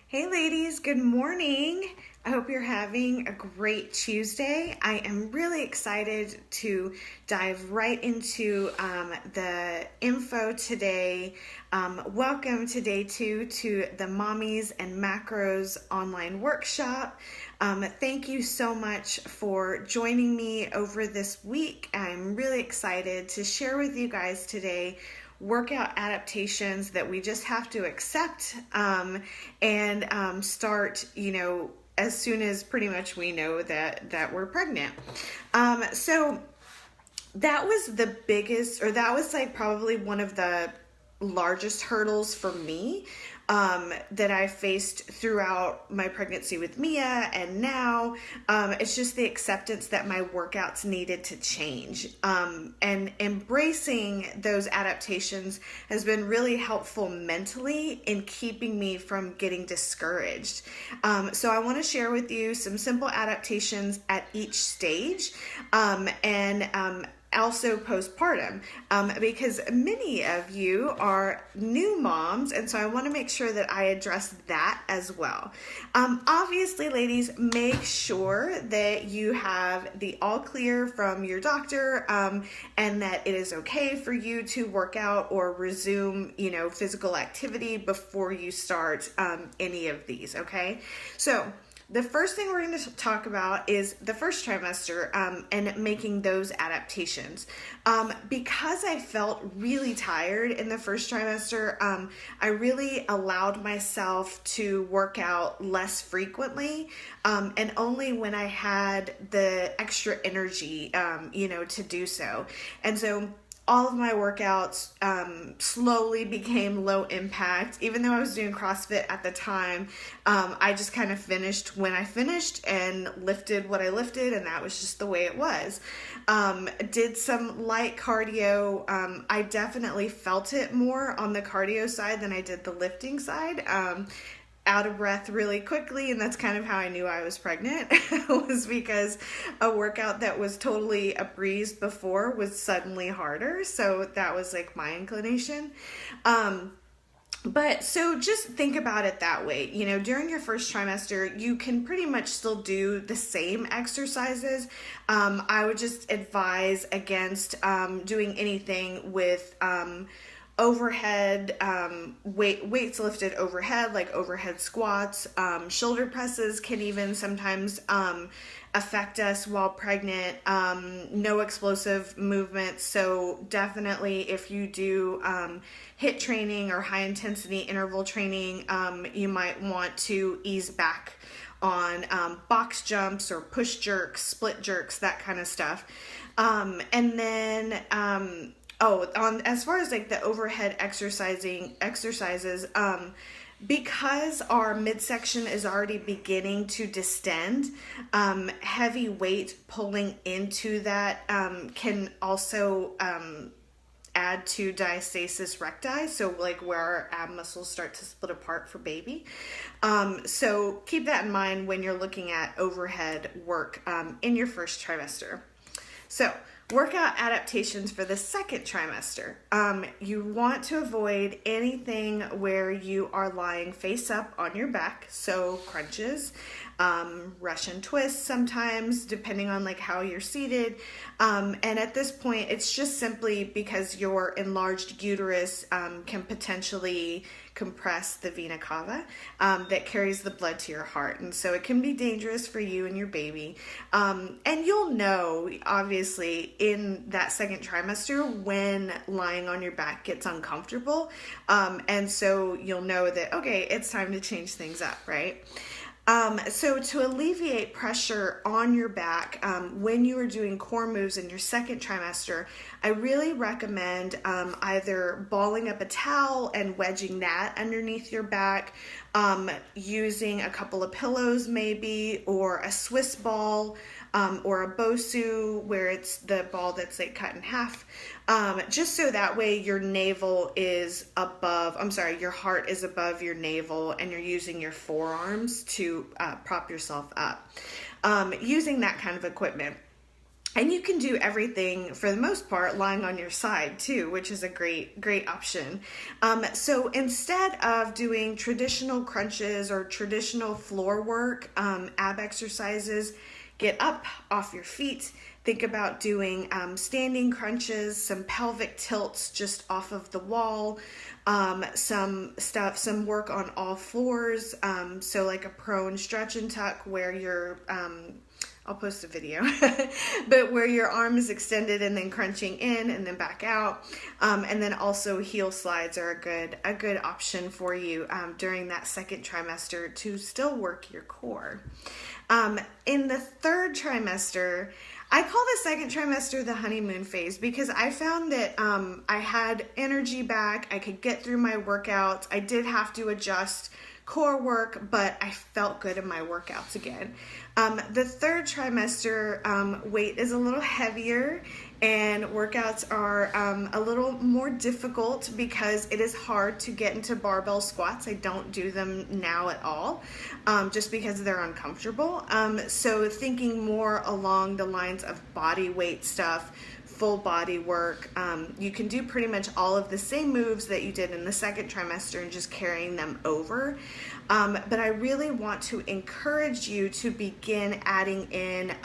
Hey ladies, good morning. I hope you're having a great Tuesday. I am really excited to dive right into the info today. Welcome to day 2 to the Mommies and Macros online workshop. Thank you so much for joining me over this week. I'm really excited to share with you guys today workout adaptations that we just have to accept and start, as soon as pretty much we know that we're pregnant. So that was the biggest, or that was like probably one of the largest hurdles for me that I faced throughout my pregnancy with Mia, and now it's just the acceptance that my workouts needed to change, and embracing those adaptations has been really helpful mentally in keeping me from getting discouraged. So I want to share with you some simple adaptations at each stage, and also postpartum, because many of you are new moms, and so I want to make sure that I address that as well. Obviously, ladies, make sure that you have the all clear from your doctor, and that it is okay for you to work out or resume, physical activity before you start any of these, okay? So the first thing we're going to talk about is the first trimester, and making those adaptations. Because I felt really tired in the first trimester, I really allowed myself to work out less frequently, and only when I had the extra energy, to do so. And so all of my workouts slowly became low impact. Even though I was doing CrossFit at the time, I just kind of finished when I finished and lifted what I lifted, and that was just the way it was. Did some light cardio. I definitely felt it more on the cardio side than I did the lifting side. Out of breath really quickly, and that's kind of how I knew I was pregnant, was because a workout that was totally a breeze before was suddenly harder. So that was like my inclination. But so just think about it that way. During your first trimester, you can pretty much still do the same exercises. I would just advise against doing anything with overhead, weights lifted overhead, like overhead squats. Shoulder presses can even sometimes affect us while pregnant. No explosive movements. So definitely if you do HIIT training or high intensity interval training, you might want to ease back on box jumps or push jerks, split jerks, that kind of stuff. And then as far as like the overhead exercises, because our midsection is already beginning to distend, heavy weight pulling into that can also add to diastasis recti, so like where our ab muscles start to split apart for baby. So keep that in mind when you're looking at overhead work in your first trimester. So workout adaptations for the second trimester. You want to avoid anything where you are lying face up on your back, so crunches, Russian twists sometimes, depending on like how you're seated. And at this point, it's just simply because your enlarged uterus can potentially compress the vena cava that carries the blood to your heart, and so it can be dangerous for you and your baby. And you'll know, obviously, in that second trimester when lying on your back gets uncomfortable, and so you'll know that, okay, it's time to change things up, right? So to alleviate pressure on your back when you are doing core moves in your second trimester, I really recommend either balling up a towel and wedging that underneath your back, using a couple of pillows maybe, or a Swiss ball, or a Bosu where it's the ball that's like cut in half, just so that way your navel is above, your heart is above your navel and you're using your forearms to prop yourself up, using that kind of equipment. And you can do everything for the most part lying on your side too, which is a great option. So instead of doing traditional crunches or traditional floor work, ab exercises, get up off your feet. Think about doing standing crunches, some pelvic tilts just off of the wall, some work on all fours. So like a prone stretch and tuck where you're I'll post a video, but where your arm is extended and then crunching in and then back out. And then also heel slides are a good option for you during that second trimester to still work your core. In the third trimester, I call the second trimester the honeymoon phase because I found that I had energy back. I could get through my workouts. I did have to adjust core work, but I felt good in my workouts again. The third trimester, weight is a little heavier and workouts are a little more difficult because it is hard to get into barbell squats. I don't do them now at all, just because they're uncomfortable. So thinking more along the lines of body weight stuff, full body work. You can do pretty much all of the same moves that you did in the second trimester and just carrying them over. But I really want to encourage you to begin adding in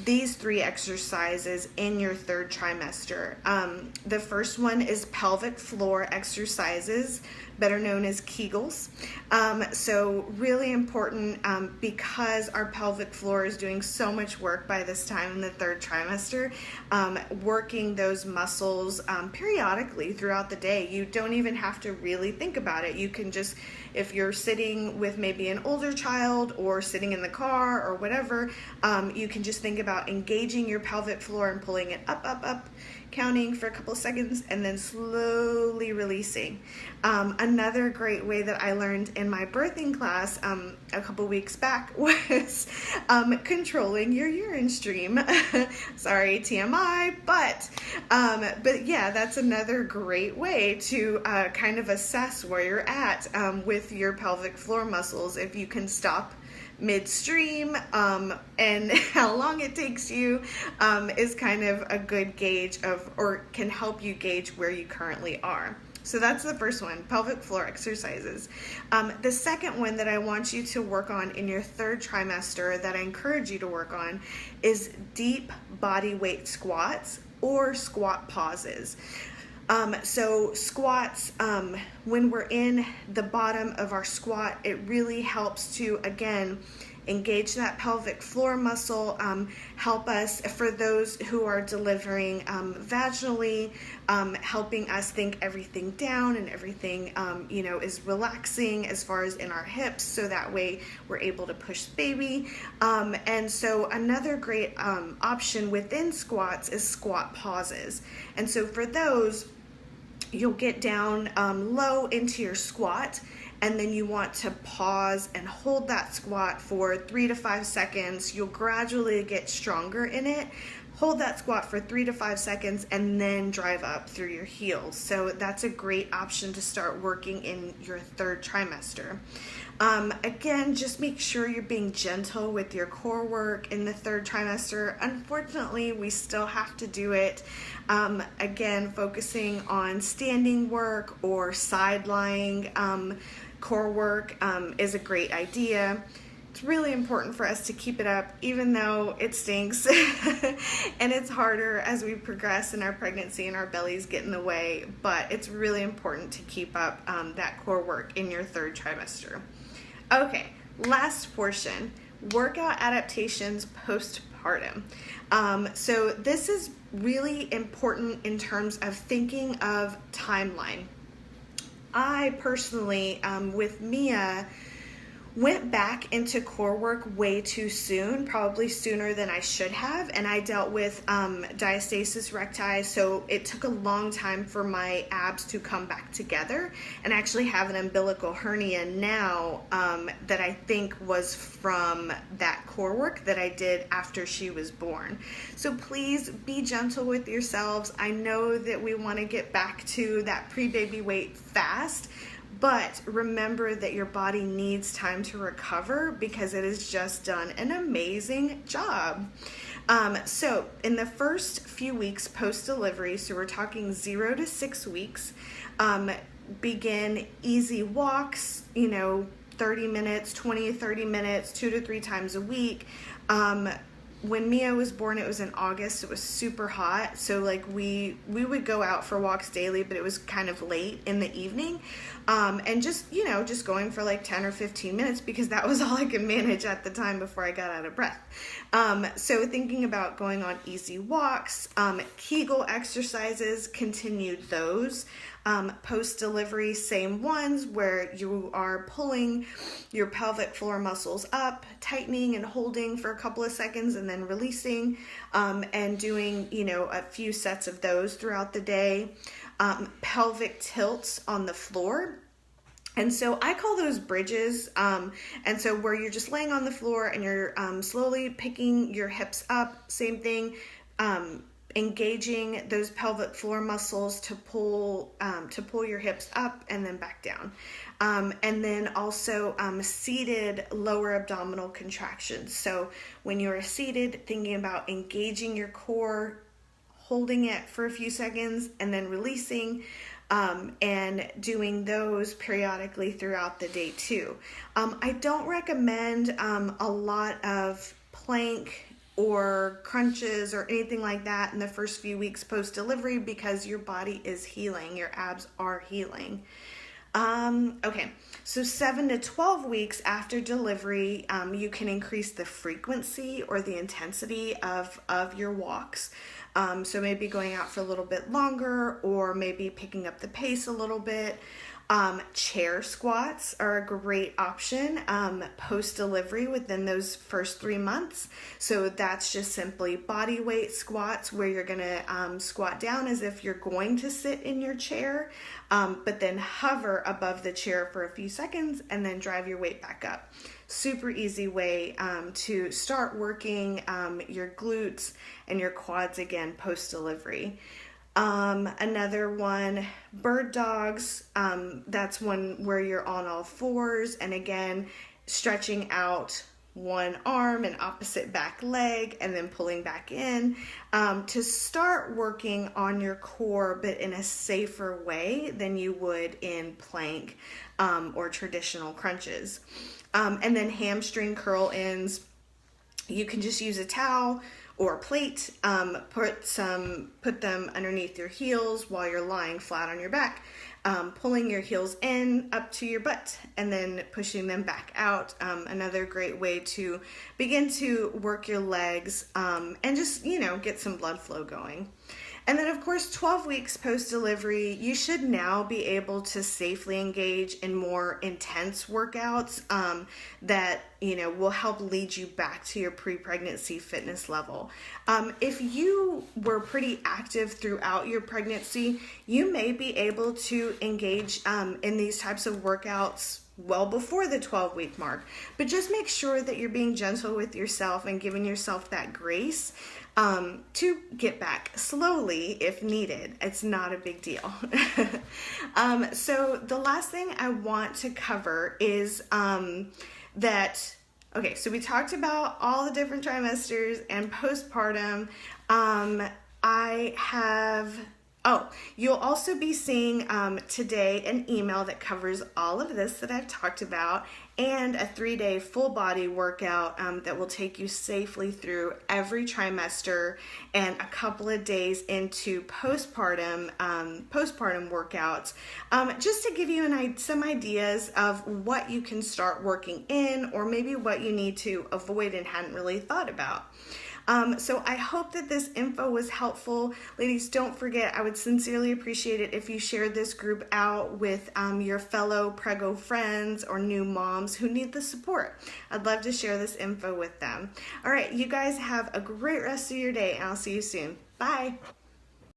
these 3 exercises in your third trimester. The first one is pelvic floor exercises, better known as Kegels. So really important because our pelvic floor is doing so much work by this time in the third trimester, working those muscles periodically throughout the day. You don't even have to really think about it. You can just, if you're sitting with maybe an older child or sitting in the car or whatever, you can just think about engaging your pelvic floor and pulling it up, up, up, counting for a couple of seconds and then slowly releasing. Another great way that I learned in my birthing class a couple weeks back was controlling your urine stream. Sorry, TMI, but yeah, that's another great way to kind of assess where you're at with your pelvic floor muscles. If you can stop midstream and how long it takes you is kind of a good gauge of, or can help you gauge where you currently are. So that's the first one, pelvic floor exercises. The second one that I want you to work on in your third trimester that I encourage you to work on is deep body weight squats or squat pauses. So squats, when we're in the bottom of our squat, it really helps to, again, engage that pelvic floor muscle, help us, for those who are delivering vaginally, helping us think everything down and everything, is relaxing as far as in our hips, so that way we're able to push the baby. And so another great option within squats is squat pauses. And so for those, you'll get down low into your squat, and then you want to pause and hold that squat for 3 to 5 seconds. You'll gradually get stronger in it. Hold that squat for 3 to 5 seconds and then drive up through your heels. So that's a great option to start working in your third trimester. Again, just make sure you're being gentle with your core work in the third trimester. Unfortunately, we still have to do it. Again, focusing on standing work or side lying core work is a great idea. It's really important for us to keep it up, even though it stinks and it's harder as we progress in our pregnancy and our bellies get in the way, but it's really important to keep up that core work in your third trimester. Okay, last portion, workout adaptations postpartum. So this is really important in terms of thinking of timeline. I personally, with Mia, went back into core work way too soon, probably sooner than I should have, and I dealt with diastasis recti, so it took a long time for my abs to come back together, and I actually have an umbilical hernia now that I think was from that core work that I did after she was born. So please be gentle with yourselves. I know that we want to get back to that pre-baby weight fast, but remember that your body needs time to recover because it has just done an amazing job. So in the first few weeks post-delivery, so we're talking 0 to 6 weeks, begin easy walks, 30 minutes, 20 to 30 minutes, 2 to 3 times a week. When Mia was born, it was in August. It was super hot, so like we would go out for walks daily, but it was kind of late in the evening, and just going for like 10 or 15 minutes because that was all I could manage at the time before I got out of breath. So thinking about going on easy walks, Kegel exercises, continued those. Post-delivery, same ones where you are pulling your pelvic floor muscles up, tightening and holding for a couple of seconds and then releasing, and doing, a few sets of those throughout the day. Pelvic tilts on the floor. And so I call those bridges. And so where you're just laying on the floor and you're slowly picking your hips up, same thing, engaging those pelvic floor muscles to pull your hips up and then back down. And then also seated lower abdominal contractions. So when you're seated, thinking about engaging your core, holding it for a few seconds and then releasing, and doing those periodically throughout the day too. I don't recommend a lot of plank or crunches or anything like that in the first few weeks post-delivery because your body is healing, your abs are healing. Okay, so 7 to 12 weeks after delivery, you can increase the frequency or the intensity of your walks. So maybe going out for a little bit longer or maybe picking up the pace a little bit. Chair squats are a great option post-delivery within those first 3 months. So that's just simply body weight squats where you're going to squat down as if you're going to sit in your chair, but then hover above the chair for a few seconds and then drive your weight back up. Super easy way to start working your glutes and your quads again post-delivery. Another one, bird dogs. That's one where you're on all fours and again, stretching out one arm and opposite back leg and then pulling back in, to start working on your core, but in a safer way than you would in plank, or traditional crunches. And then hamstring curl ins. You can just use a towel or a plate, put them underneath your heels while you're lying flat on your back, pulling your heels in up to your butt and then pushing them back out. Another great way to begin to work your legs, and just, get some blood flow going. And then of course, 12 weeks post-delivery, you should now be able to safely engage in more intense workouts that, will help lead you back to your pre-pregnancy fitness level. If you were pretty active throughout your pregnancy, you may be able to engage in these types of workouts well before the 12-week mark, but just make sure that you're being gentle with yourself and giving yourself that grace to get back slowly if needed. It's not a big deal. So the last thing I want to cover is okay, so we talked about all the different trimesters and postpartum. You'll also be seeing today an email that covers all of this that I've talked about and a 3-day full body workout that will take you safely through every trimester and a couple of days into postpartum workouts, just to give you some ideas of what you can start working in or maybe what you need to avoid and hadn't really thought about. So I hope that this info was helpful. Ladies, don't forget, I would sincerely appreciate it if you shared this group out with your fellow Prego friends or new moms who need the support. I'd love to share this info with them. All right, you guys have a great rest of your day, and I'll see you soon. Bye.